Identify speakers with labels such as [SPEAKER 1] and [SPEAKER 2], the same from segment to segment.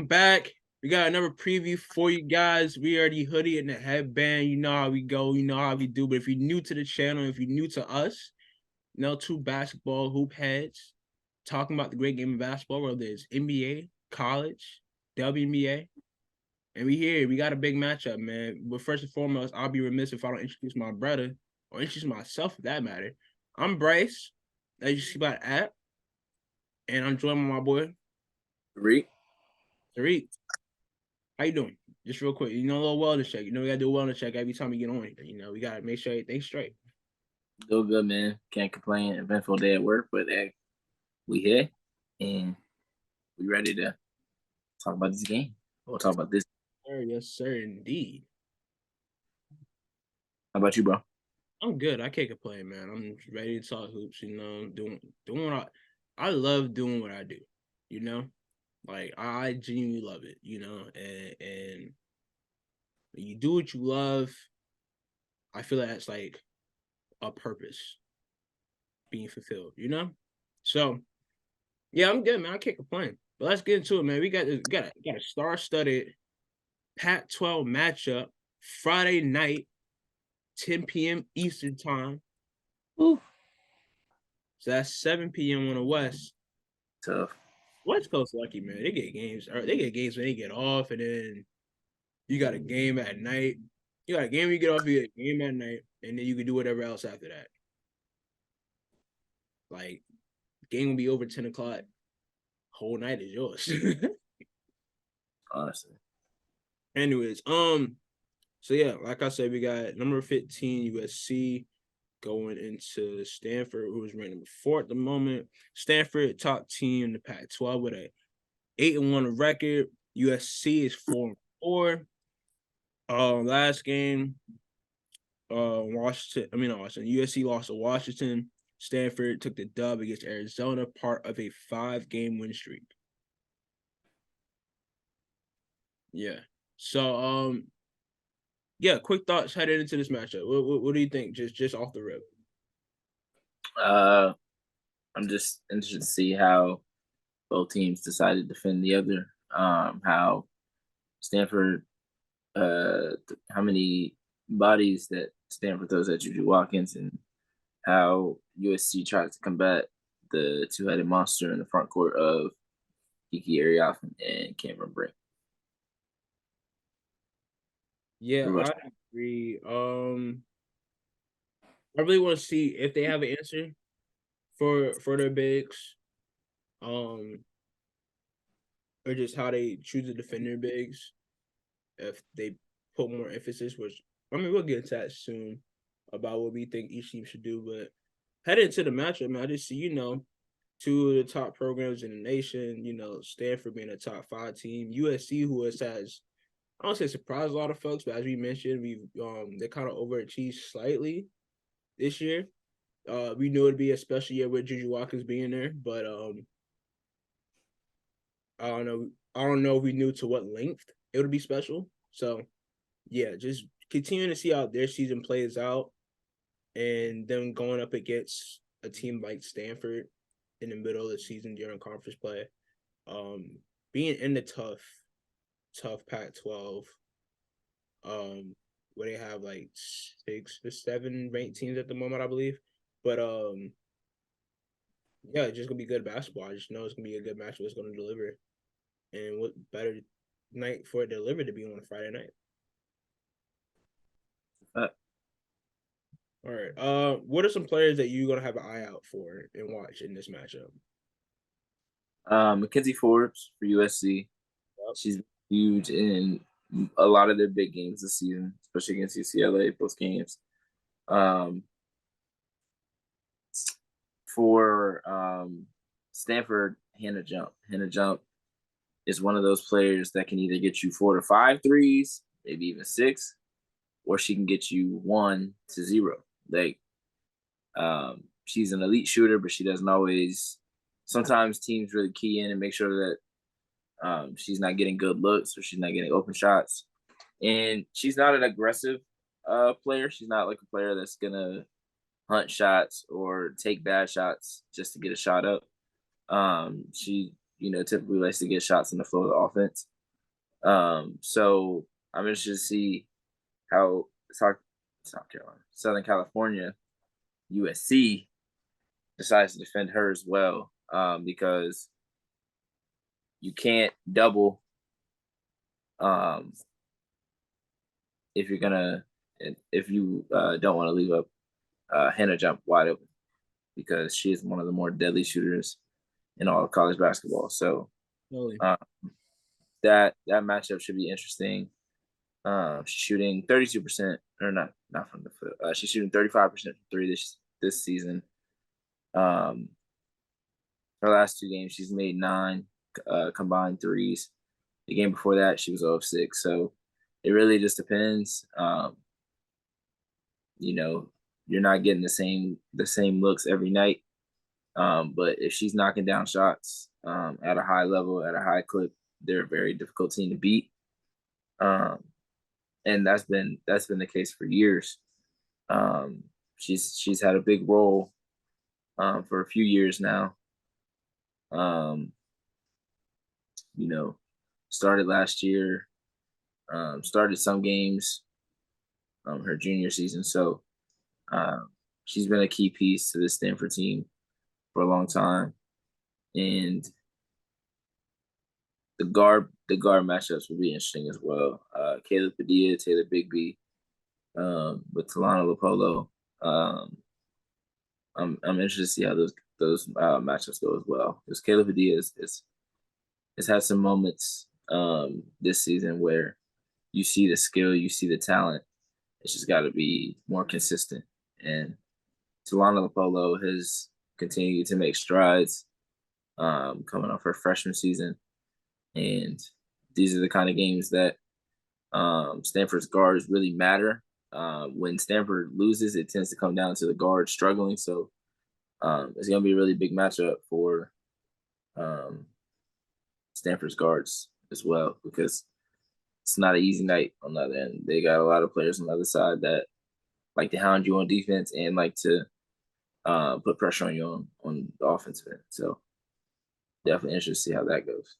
[SPEAKER 1] welcome back. We got another preview for you guys. We are the Hoodie and the Headband. You know how we go, you know how we do. But if you're new to the channel, if you're new to us, two basketball hoop heads talking about the great game of basketball, whether it's NBA, college, WNBA. And we got a big matchup, man. But first and foremost, I'll be remiss if I don't introduce my brother or introduce myself for that matter. I'm Bryce, as you see by the app. And I'm joined by my boy, Tariq. How you doing? Just real quick, a little wellness check. We gotta do a wellness check every time we get on anything. We gotta make sure everything's straight.
[SPEAKER 2] Doing good, man. Can't complain. Eventful day at work, but we here and we ready to talk about this game. We'll talk about this.
[SPEAKER 1] Yes, sir, indeed.
[SPEAKER 2] How about you, bro?
[SPEAKER 1] I'm good. I can't complain, man. I'm ready to talk hoops. Doing what I love doing what I do. Like I genuinely love it. And when you do what you love, I feel like that's like a purpose being fulfilled. So yeah, I'm good, man. I can't complain. But let's get into it, man. We got a star-studded Pac-12 matchup Friday night, 10 p.m. Eastern time.
[SPEAKER 2] Ooh.
[SPEAKER 1] So that's 7 p.m. on the West.
[SPEAKER 2] Tough.
[SPEAKER 1] West Coast lucky, man. They get games when they get off, and then you got a game at night. You got a game when you get off, you get a game at night, and then you can do whatever else after that. Like, game will be over 10 o'clock. Whole night is yours.
[SPEAKER 2] Honestly.
[SPEAKER 1] Anyways, so yeah, like I said, we got number 15 USC going into Stanford, who is ranked number 4 at the moment. Stanford, top team in the Pac-12 with a 8-1 record. USC is 4-4. Last game, USC lost to Washington. Stanford took the dub against Arizona, part of a 5-game win streak. Yeah. So, quick thoughts headed into this matchup. What do you think? Just off the rip.
[SPEAKER 2] I'm just interested to see how both teams decide to defend the other. How Stanford, how many bodies that Stanford throws at JuJu Watkins, and how USC tries to combat the two-headed monster in the front court of Kiki Ariafen and Cameron Brink.
[SPEAKER 1] Yeah, I agree. I really want to see if they have an answer for their bigs, or just how they choose to defend their bigs. If they put more emphasis, which we'll get into that soon about what we think each team should do. But heading into the matchup, man, I just see two of the top programs in the nation. Stanford being a top 5 team, USC who has I don't say surprised a lot of folks, but as we mentioned, they kind of overachieved slightly this year. We knew it'd be a special year with JuJu Watkins being there, but I don't know. I don't know if we knew to what length it would be special. So yeah, just continuing to see how their season plays out, and then going up against a team like Stanford in the middle of the season during conference play, being in the tough Pac-12, where they have like 6 or 7 ranked teams at the moment, I believe. But yeah, it's just gonna be good basketball. I just know it's gonna be a good match. It's gonna deliver, and what better night for it to deliver to be on a Friday night? All right. What are some players that you're gonna have an eye out for and watch in this matchup?
[SPEAKER 2] Mackenzie Forbes for USC. Yep. She's huge in a lot of their big games this season, especially against UCLA, both games. For Stanford, Hannah Jump. Hannah Jump is one of those players that can either get you 4 to 5 threes, maybe even 6, or she can get you 1 to 0. Like, she's an elite shooter, but she doesn't always. Sometimes teams really key in and make sure that she's not getting good looks or she's not getting open shots. And she's not an aggressive player. She's not like a player that's gonna hunt shots or take bad shots just to get a shot up. She typically likes to get shots in the flow of the offense. So I'm interested to see how South Carolina, Southern California, USC decides to defend her as well, because you can't double um, if you're gonna if you don't want to leave up Hannah jump wide open because she is one of the more deadly shooters in all of college basketball. So
[SPEAKER 1] Really.
[SPEAKER 2] uh, that matchup should be interesting. She's shooting 32%, or not from the foot. She's shooting 35% from three this season. Um, her last 2 games, she's made 9 combined threes. The game before that, she was 0 of 6. So it really just depends. You're not getting the same looks every night. But if she's knocking down shots at a high level, at a high clip, they're a very difficult team to beat. And that's been the case for years. She's had a big role for a few years now. Um, you know, started last year, started some games her junior season. So she's been a key piece to this Stanford team for a long time. And the guard matchups will be interesting as well. Caleb Padilla, Taylor Bigby, with Talana Lopolo. I'm interested to see how those matchups go as well. Because Caleb Padilla has had some moments this season where you see the skill, you see the talent. It's just got to be more consistent. And Talana Lopolo has continued to make strides coming off her freshman season. And these are the kind of games that Stanford's guards really matter. When Stanford loses, it tends to come down to the guards struggling. So it's going to be a really big matchup for Stanford's guards as well, because it's not an easy night on the other end. They got a lot of players on the other side that like to hound you on defense and like to put pressure on you on the offensive end. So definitely interested to see how that goes.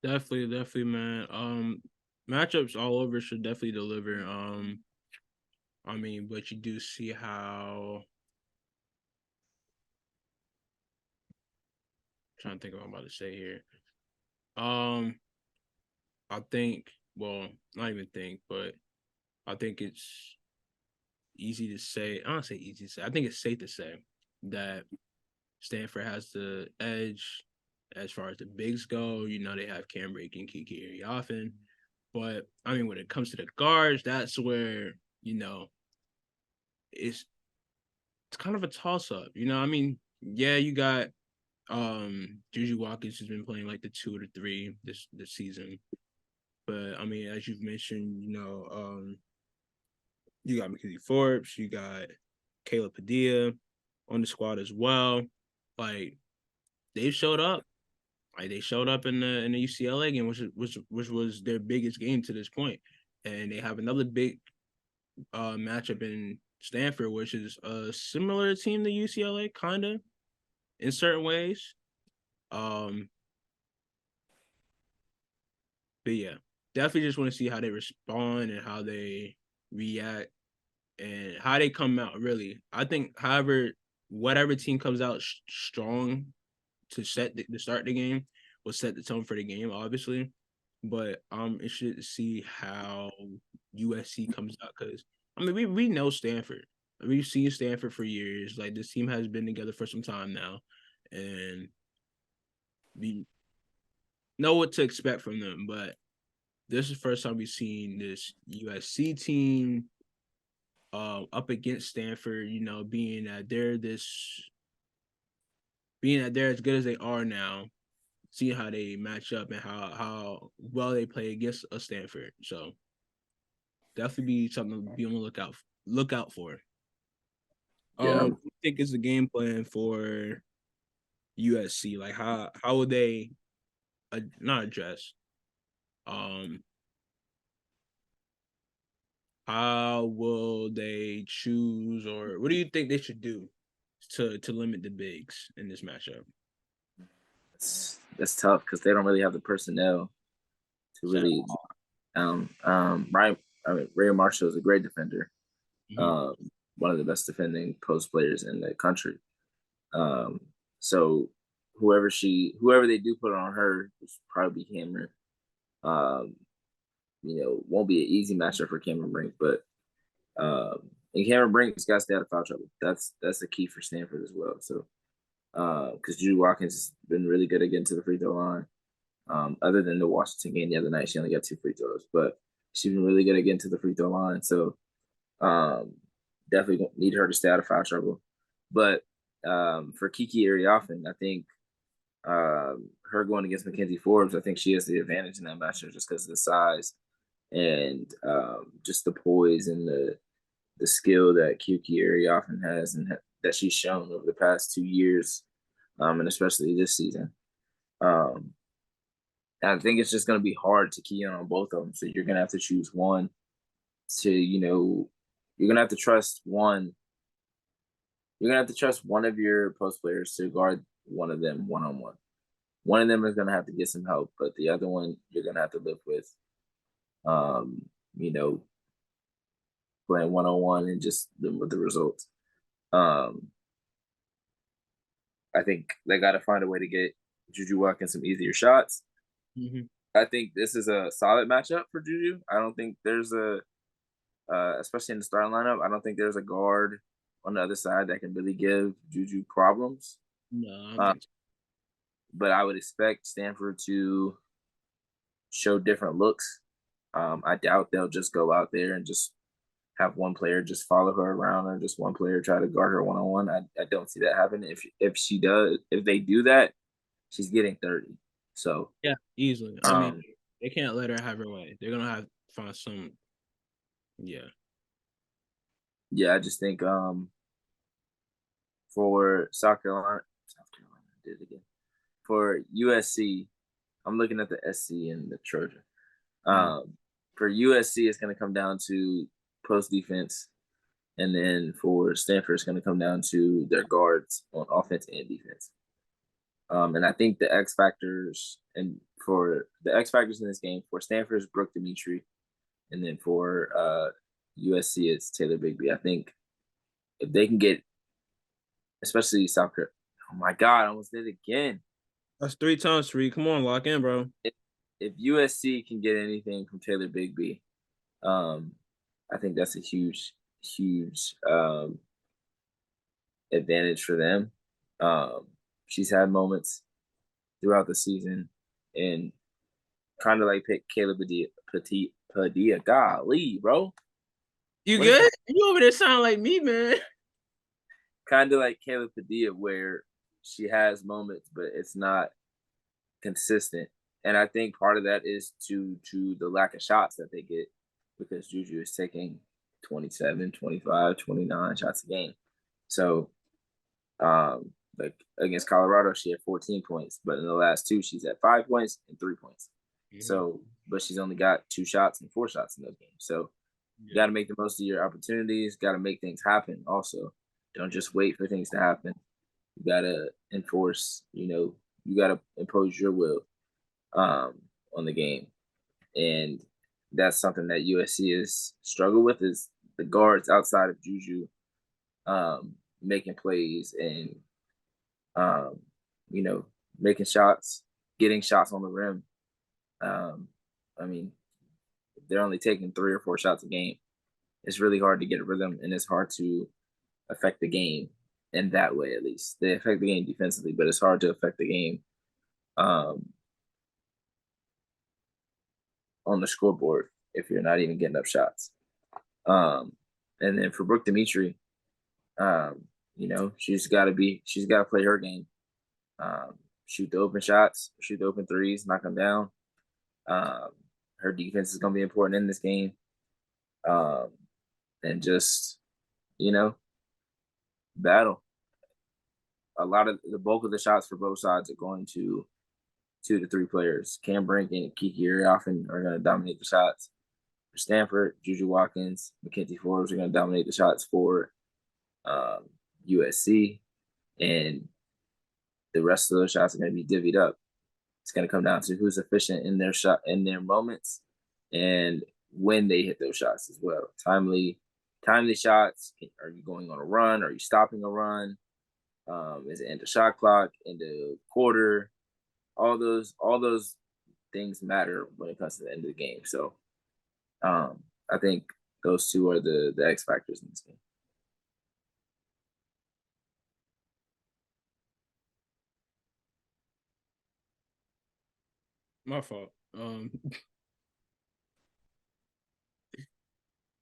[SPEAKER 1] Definitely, man. Matchups all over should definitely deliver. But you do see how. I'm trying to think of what I'm about to say here. I think, well, not even think, but I think it's easy to say. I don't say easy to say. I think it's safe to say that Stanford has the edge as far as the bigs go. They have Cam Brink and Kiki often. But when it comes to the guards, that's where, it's kind of a toss up. Yeah, you got JuJu Watkins has been playing like the 2 or the 3 this season. But as you've mentioned, you got Mackenzie Forbes, you got Caleb Padilla on the squad as well. Like they've showed up. Like they showed up in the UCLA game, which was their biggest game to this point. And they have another big matchup in Stanford, which is a similar team to UCLA, kinda, in certain ways. But yeah, definitely just want to see how they respond and how they react and how they come out. Really, I think, whatever team comes out strong to start the game will set the tone for the game, obviously. But I'm interested to see how USC comes out because we know Stanford. We've seen Stanford for years. Like this team has been together for some time now, and we know what to expect from them. But this is the first time we've seen this USC team up against Stanford. Being that they're as good as they are now, seeing how they match up and how well they play against a Stanford. So definitely be something to be on the lookout for.
[SPEAKER 2] Yeah,
[SPEAKER 1] What do you think is the game plan for USC? Like how would they not address? Um, how will they choose, or what do you think they should do to limit the bigs in this matchup?
[SPEAKER 2] that's tough because they don't really have the personnel to really. Ray Marshall is a great defender. One of the best defending post players in the country. So whoever they do put on her, will probably be Cameron. Won't be an easy matchup for Cameron Brink, but and Cameron Brink's got to stay out of foul trouble. That's the key for Stanford as well. So because JuJu Watkins has been really good at getting to the free throw line. Other than the Washington game the other night, she only got 2 free throws, but she's been really good at getting to the free throw line. So definitely need her to stay out of foul trouble. But for Kiki Ariafen, I think her going against Mackenzie Forbes, I think she has the advantage in that matchup just because of the size and just the poise and the skill that Kiki Ariafen has and that she's shown over the past 2 years, and especially this season. I think it's just going to be hard to key in on both of them. So you're going to have to choose one you're going to have to trust one. You're going to have to trust one of your post players to guard one of them one-on-one. One of them is going to have to get some help, but the other one you're going to have to live with, playing one-on-one and just live with the results. I think they got to find a way to get JuJu Watkins some easier shots. I think this is a solid matchup for JuJu. I don't think there's especially in the starting lineup, I don't think there's a guard on the other side that can really give JuJu problems.
[SPEAKER 1] No,
[SPEAKER 2] but I would expect Stanford to show different looks. I doubt they'll just go out there and just have one player just follow her around or just one player try to guard her one-on-one. I don't see that happening. If they do that, she's getting 30. So
[SPEAKER 1] yeah, easily. I mean, they can't let her have her way. They're gonna have to find some. Yeah.
[SPEAKER 2] Yeah, I just think for South Carolina did it again. For USC, I'm looking at the SC and the Trojan. For USC, it's going to come down to post defense, and then for Stanford, it's going to come down to their guards on offense and defense. And I think the X factors in this game for Stanford is Brooke Dimitri, and then for USC it's Taylor Bigby. I think if they can get, especially South Carolina. Oh my God, I almost did it again.
[SPEAKER 1] That's 3 times 3. Come on, lock in, bro.
[SPEAKER 2] If USC can get anything from Taylor Bigby, I think that's a huge advantage for them. She's had moments throughout the season and kind of like pick Caleb Padilla. Golly, bro.
[SPEAKER 1] You what good? You over there sound like me, man.
[SPEAKER 2] Kind of like Caleb Padilla, where she has moments, but it's not consistent. And I think part of that is to the lack of shots that they get because JuJu is taking 27, 25, 29 shots a game. So, like against Colorado, she had 14 points, but in the last 2, she's at 5 points and 3 points. So, but she's only got 2 shots and 4 shots in those games. So, you got to make the most of your opportunities. Got to make things happen. Also, don't just wait for things to happen. You got to enforce. You got to impose your will on the game, and that's something that USC has struggled with is the guards outside of JuJu making plays and making shots, getting shots on the rim. I mean, if they're only taking 3 or 4 shots a game, it's really hard to get a rhythm, and it's hard to affect the game in that way. At least they affect the game defensively, but it's hard to affect the game on the scoreboard if you're not even getting up shots. And then for Brooke Dimitri, she's got to play her game. Shoot the open shots, shoot the open threes, knock them down. Her defense is going to be important in this game. And just, battle. A lot of the bulk of the shots for both sides are going to 2 to 3 players. Cam Brink and Kiki Ariafen are going to dominate the shots. For Stanford, JuJu Watkins, Mackenzie Forbes are going to dominate the shots for USC. And the rest of those shots are going to be divvied up. It's going to come down to who's efficient in their shot in their moments and when they hit those shots as well. Timely shots. Are you going on a run? Are you stopping a run? Is it end of shot clock, end of quarter? All those things matter when it comes to the end of the game. So I think those two are the X factors in this game.
[SPEAKER 1] My fault.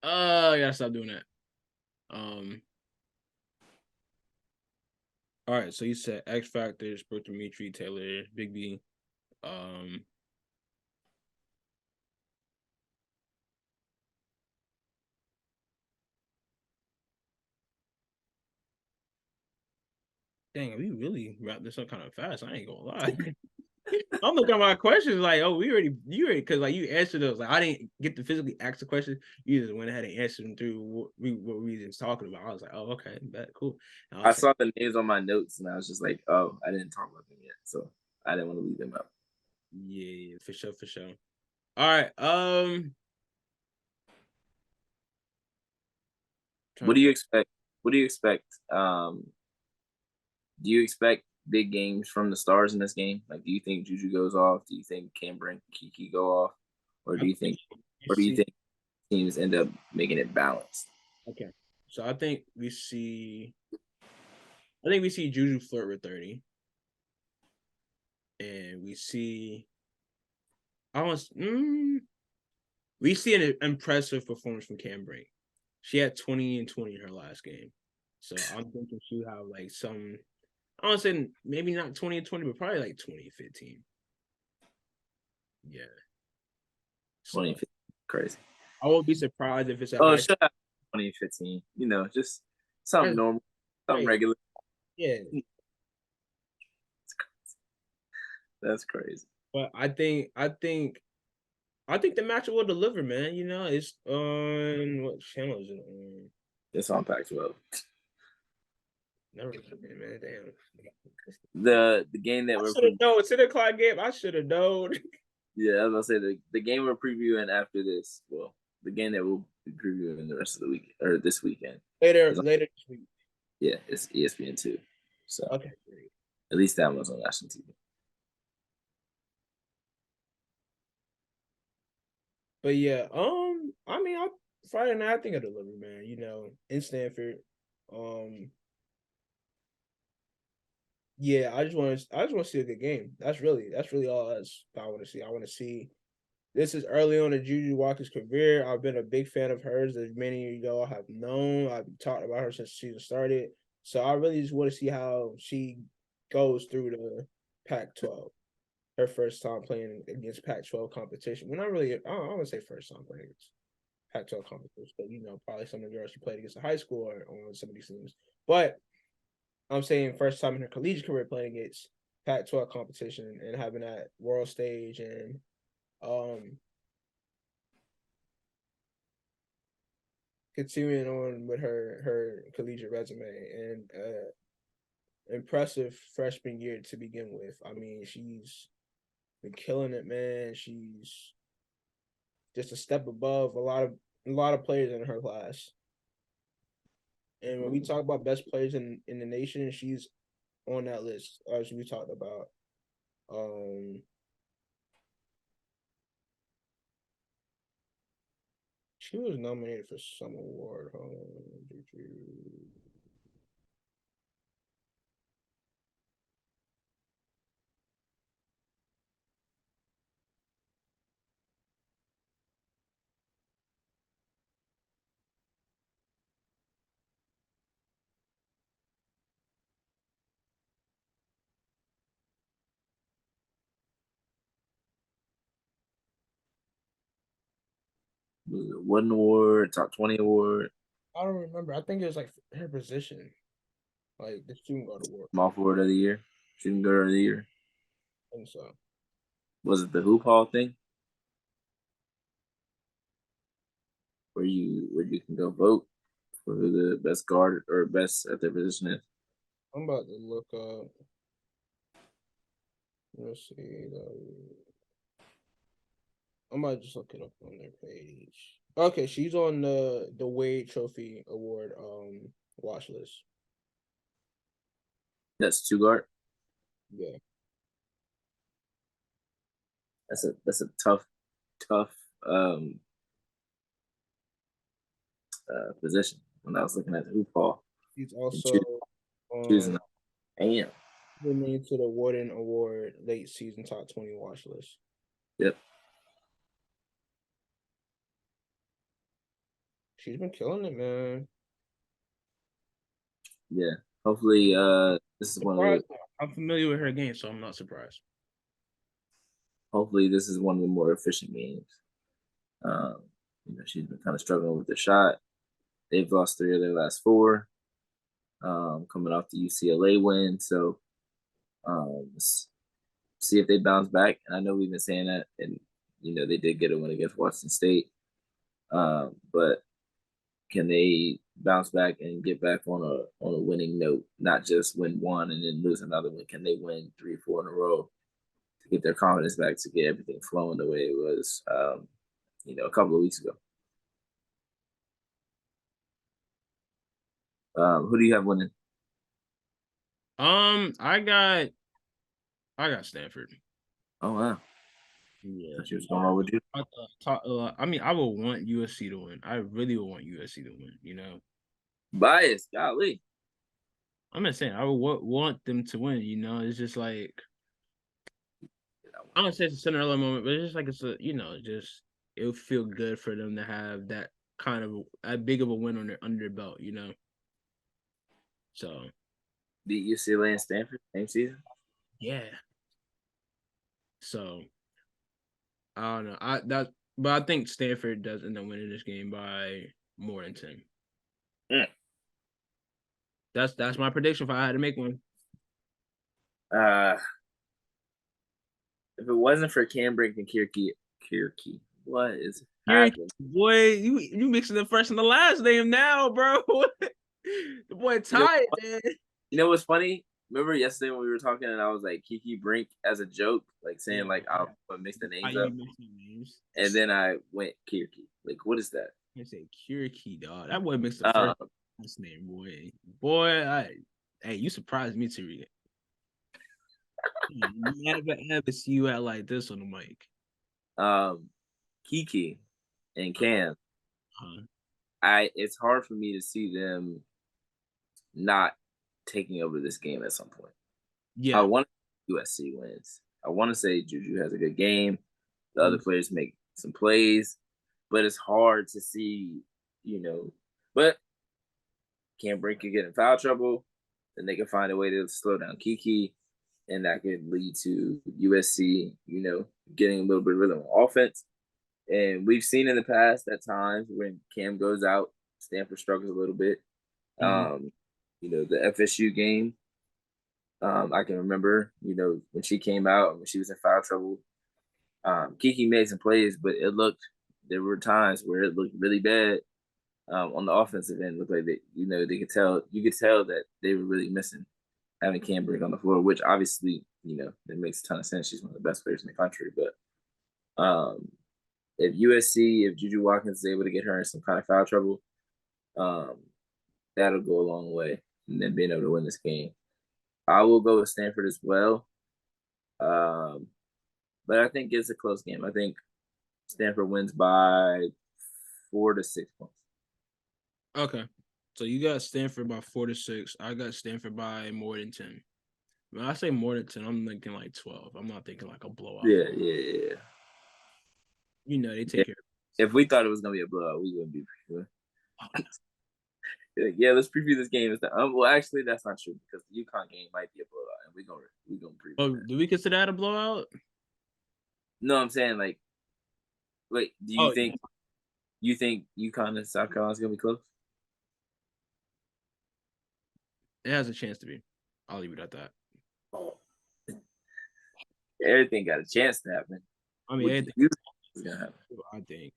[SPEAKER 1] I gotta stop doing that. All right, so you said X Factors, Brooke Dimitri, Taylor, Big B. Dang, we really wrapped this up kind of fast. I ain't gonna lie. I'm looking at my questions like, oh, you already, because like you answered those. Like I didn't get to physically ask the question. You just went ahead and answered them through what we just talking about. I was like, oh, okay, that cool.
[SPEAKER 2] I saw the names on my notes and I was just like, oh, I didn't talk about them yet, so I didn't want to leave them out.
[SPEAKER 1] Yeah, for sure. All right.
[SPEAKER 2] What do you expect? What do you expect? Do you expect big games from the stars in this game? Like, do you think JuJu goes off? Do you think Brink and Kiki go off? Or do you think teams end up making it balanced?
[SPEAKER 1] Okay. So I think we see JuJu flirt with 30. And we see we see an impressive performance from Brink. She had 20 and 20 in her last game. So I'm thinking she'll have like some, I don't say maybe not 20 and 20, but probably like 20-15. Yeah.
[SPEAKER 2] 20-15. Crazy.
[SPEAKER 1] I won't be surprised if it's a
[SPEAKER 2] 20-15. You know, just something normal, something regular.
[SPEAKER 1] Yeah.
[SPEAKER 2] That's crazy.
[SPEAKER 1] But I think the match will deliver, man. You know, it's on what channel is it on?
[SPEAKER 2] It's on Pac-12.
[SPEAKER 1] Never forget, man. Damn.
[SPEAKER 2] The game that we're
[SPEAKER 1] it's 10 o'clock game. I should have known.
[SPEAKER 2] Yeah, I was gonna say the game we're previewing after this. Well, the game that we'll be previewing the rest of the week or this weekend.
[SPEAKER 1] Later this week.
[SPEAKER 2] Yeah, it's ESPN2. So
[SPEAKER 1] okay, great.
[SPEAKER 2] At least that one's on national TV.
[SPEAKER 1] But yeah, I mean, Friday night I think I deliver, man. You know, in Stanford. Yeah, I just want to see a good game. That's really all I want to see. I want to see. This is early on in JuJu Watkins' career. I've been a big fan of hers, as many of y'all have known. I've talked about her since the season started. So I really just want to see how she goes through the Pac-12. Her first time playing against Pac-12 competition. Well, not really. I don't want to say first time playing against Pac-12 competition, but you know, probably some of the girls she played against in high school or on some of these teams. But I'm saying first time in her collegiate career playing against Pac-12 competition and having that world stage and continuing on with her collegiate resume and impressive freshman year to begin with. I mean, she's been killing it, man. She's just a step above a lot of players in her class. And when we talk about best players in the nation, she's on that list, as we talked about. She was nominated for some award.
[SPEAKER 2] Wooden Award, top 20 award.
[SPEAKER 1] I don't remember. I think it was like her position, like the shooting guard award.
[SPEAKER 2] Small forward of the year, shooting guard of the year.
[SPEAKER 1] I think so.
[SPEAKER 2] Was it the hoop hall thing? Where you can go vote for who the best guard or best at their position is?
[SPEAKER 1] I'm about to look up. Let's see. I might just look it up on their page. Okay, she's on the Wade Trophy Award watch list.
[SPEAKER 2] That's two guard.
[SPEAKER 1] Yeah.
[SPEAKER 2] That's a tough position. When I was looking at the hoop ball,
[SPEAKER 1] She's also
[SPEAKER 2] choosing. Damn.
[SPEAKER 1] named to the Warden Award late season top 20 watch list.
[SPEAKER 2] Yep.
[SPEAKER 1] She's been killing it, man.
[SPEAKER 2] Yeah. Hopefully, this is one of the.
[SPEAKER 1] I'm familiar with her game, so I'm not surprised.
[SPEAKER 2] Hopefully, this is one of the more efficient games. She's been kind of struggling with the shot. They've lost 3 of their last 4. Coming off the UCLA win, so see if they bounce back. And I know we've been saying that, and they did get a win against Washington State, but can they bounce back and get back on a winning note, not just win one and then lose another one? Can they win 3, 4 in a row to get their confidence back, to get everything flowing the way it was, a couple of weeks ago? Who do you have winning?
[SPEAKER 1] I got Stanford.
[SPEAKER 2] Oh wow.
[SPEAKER 1] Yeah.
[SPEAKER 2] She was going on with you.
[SPEAKER 1] I mean, I would want USC to win. I really would want USC to win.
[SPEAKER 2] Bias, golly.
[SPEAKER 1] I'm not saying I would want them to win. It's just like I don't say it's a Cinderella moment, but it's just like it's just it would feel good for them to have that kind of a big of a win under their belt. So
[SPEAKER 2] beat UCLA and Stanford same season.
[SPEAKER 1] Yeah. So I don't know. But I think Stanford does end up winning this game by more than 10.
[SPEAKER 2] Mm.
[SPEAKER 1] That's my prediction if I had to make one.
[SPEAKER 2] If it wasn't for Brink and Kirky, what is happening?
[SPEAKER 1] Boy, you mixing the first and the last name now, bro. The boy tired, man.
[SPEAKER 2] You know what's funny? Remember yesterday when we were talking and I was like Kiki Brink as a joke, like saying like I'll mix the names up. And then I went Kirky. Like, what is that?
[SPEAKER 1] I say Kirky, dog. That boy mixed the first name, boy. Boy, hey, you surprised me, Tariq. Never ever see you out like this on the mic.
[SPEAKER 2] Kiki and Cam. It's hard for me to see them not taking over this game at some point. Yeah. I want USC wins. I want to say JuJu has a good game. The other players make some plays, but it's hard to see, but Brink could get in foul trouble, then they can find a way to slow down Kiki, and that could lead to USC, getting a little bit of rhythm on offense. And we've seen in the past at times when Cam goes out, Stanford struggles a little bit. The FSU game, I can remember, when she came out, when she was in foul trouble, Kiki made some plays, but there were times where it looked really bad on the offensive end. It looked like you could tell that they were really missing having Cam Brink on the floor, which obviously, that makes a ton of sense. She's one of the best players in the country. But if JuJu Watkins is able to get her in some kind of foul trouble, that'll go a long way in them being able to win this game. I will go with Stanford as well. But I think it's a close game. I think Stanford wins by 4 to 6 points.
[SPEAKER 1] Okay. So you got Stanford by 4 to 6. I got Stanford by more than 10. When I say more than 10, I'm thinking like 12. I'm not thinking like a blowout.
[SPEAKER 2] Yeah.
[SPEAKER 1] They take care of
[SPEAKER 2] it. If we thought it was going to be a blowout, we wouldn't be sure. Yeah, let's preview this game. Well, actually, that's not true because the UConn game might be a blowout, and we're gonna preview.
[SPEAKER 1] Oh, do we consider that a blowout?
[SPEAKER 2] No, I'm saying like, wait. Do you think you think UConn and South Carolina's gonna be close?
[SPEAKER 1] It has a chance to be. I'll leave it at that.
[SPEAKER 2] Everything got a chance to happen.
[SPEAKER 1] I mean, everything
[SPEAKER 2] is gonna happen.
[SPEAKER 1] I think.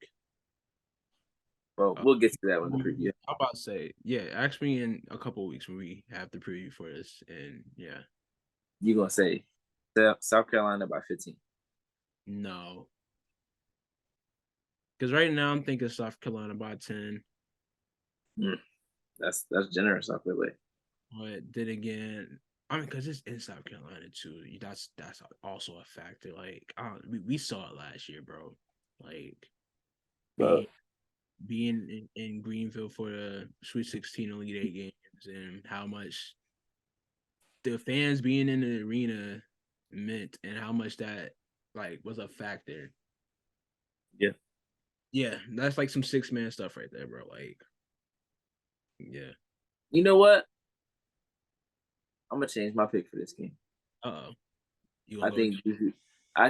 [SPEAKER 2] Well, we'll get to that one in the preview.
[SPEAKER 1] I'm about to say, ask me in a couple of weeks when we have the preview for this, and yeah.
[SPEAKER 2] You gonna say South Carolina by 15.
[SPEAKER 1] No. Because right now I'm thinking South Carolina by 10.
[SPEAKER 2] That's generous, I feel like.
[SPEAKER 1] But then again, I mean, because it's in South Carolina too. That's also a factor. Like, we saw it last year, bro. Like, being in Greenville for the Sweet 16 Elite Eight games and how much the fans being in the arena meant and how much that like was a factor.
[SPEAKER 2] Yeah.
[SPEAKER 1] Yeah, that's like some 6-man stuff right there, bro. Like, yeah.
[SPEAKER 2] You know what? I'm gonna change my pick for this game.
[SPEAKER 1] Uh-oh.
[SPEAKER 2] I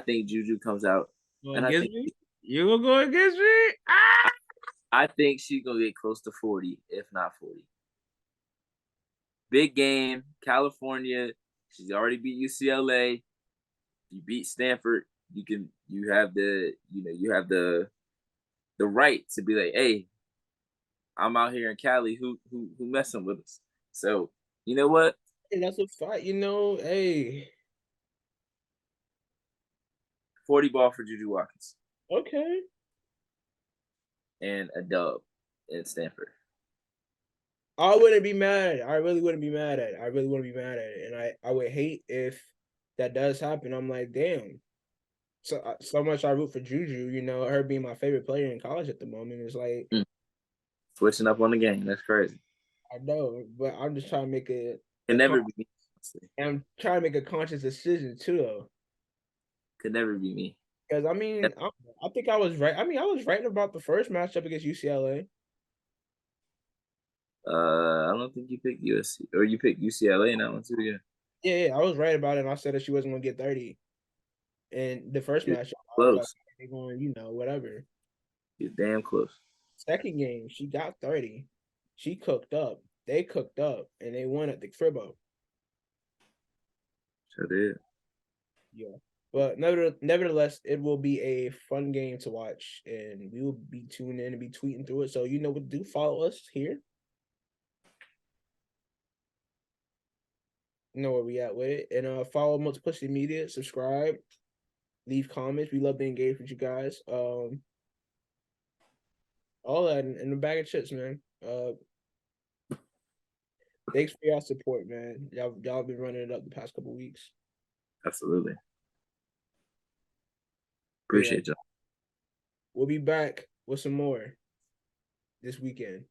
[SPEAKER 2] think Juju comes out, and
[SPEAKER 1] against me? You gonna go against me? Ah!
[SPEAKER 2] I think she's gonna get close to 40, if not 40. Big game, California. She's already beat UCLA. You beat Stanford. You have the right to be like, hey, I'm out here in Cali. Who messing with us? So you know what?
[SPEAKER 1] Hey, that's a fight. Hey.
[SPEAKER 2] 40 ball for JuJu Watkins.
[SPEAKER 1] Okay.
[SPEAKER 2] And a dub in Stanford.
[SPEAKER 1] I wouldn't be mad. I really wouldn't be mad at it. I really wouldn't be mad at it. And I would hate if that does happen. I'm like, damn. So much I root for JuJu, her being my favorite player in college at the moment is like
[SPEAKER 2] switching up on the game. That's crazy.
[SPEAKER 1] I know, but I'm just trying to make
[SPEAKER 2] it never be me.
[SPEAKER 1] I'm trying to make a conscious decision too, though.
[SPEAKER 2] Could never be me.
[SPEAKER 1] Because I think I was right. I mean, I was right about the first matchup against UCLA.
[SPEAKER 2] I don't think you picked USC or you picked UCLA in that one too. Yeah.
[SPEAKER 1] Yeah, I was right about it. And I said that she wasn't going to get 30. And the first matchup,
[SPEAKER 2] close.
[SPEAKER 1] I was like, they're going, whatever.
[SPEAKER 2] You're damn close.
[SPEAKER 1] Second game, she got 30. She cooked up. They cooked up, and they won at the Fribbo.
[SPEAKER 2] Sure did.
[SPEAKER 1] Yeah. But nevertheless, it will be a fun game to watch, and we will be tuning in and be tweeting through it. So you know what to do. Follow us here. You know where we at with it. And follow Multiplicity Media, subscribe, leave comments. We love to engage with you guys. All that in the bag of chips, man. Thanks for your support, man. Y'all been running it up the past couple weeks.
[SPEAKER 2] Absolutely. Appreciate y'all.
[SPEAKER 1] We'll be back with some more this weekend.